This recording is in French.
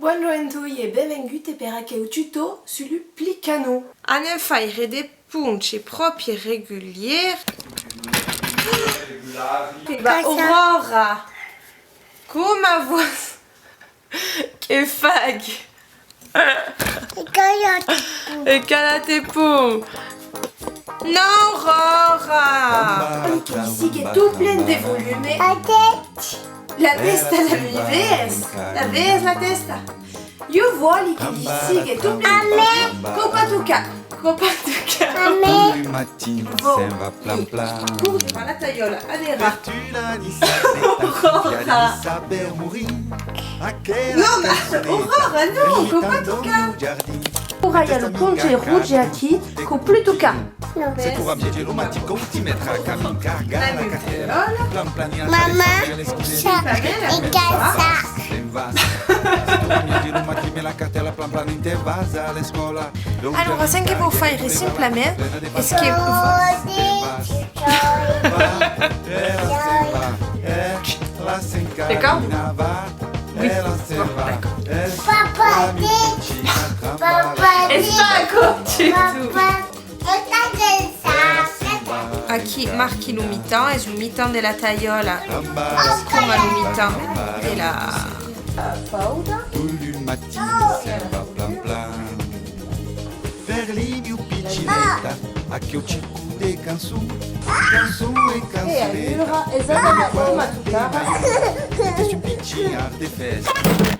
Buongiorno e benvenuti per un tuto sul plicano. Anem fare dei punci proprio irregolari. Aurora, come vuoi che fai? E calate pum. Non, Aurora. Qui ici est tout plein de volume. La testa la mi vez. La vez la testa. Io voglio che ici è tutto plein de Copatuca. Copatuca. Tous les matins, ça va plan plan. Cours devant la tagliola. Adera. Tu l'as dit ça per mourir. No, ma Aurora, no, Copatuca. Ora il y a le ponte rouge aqui con Plutuca. C'est pour amici romantico ti mettra a camminare La tagliola. plan plan. Mamma, E casa. La cartella plan plan in te vasa alla scuola. Allora, se anche vuoi fare semplicemente, è che D'accord? Oui. Papa dit, papa E dit, sta tu. papa, e Aqui marchi lo mitan e sul mitan della tagliola come lo mitan della Tous les matins, ça va plan plan. Ferlinho pitineta, aqui eu te dei canção e canção. Esattamente come tu cara. Deixa o pitinhar de festa.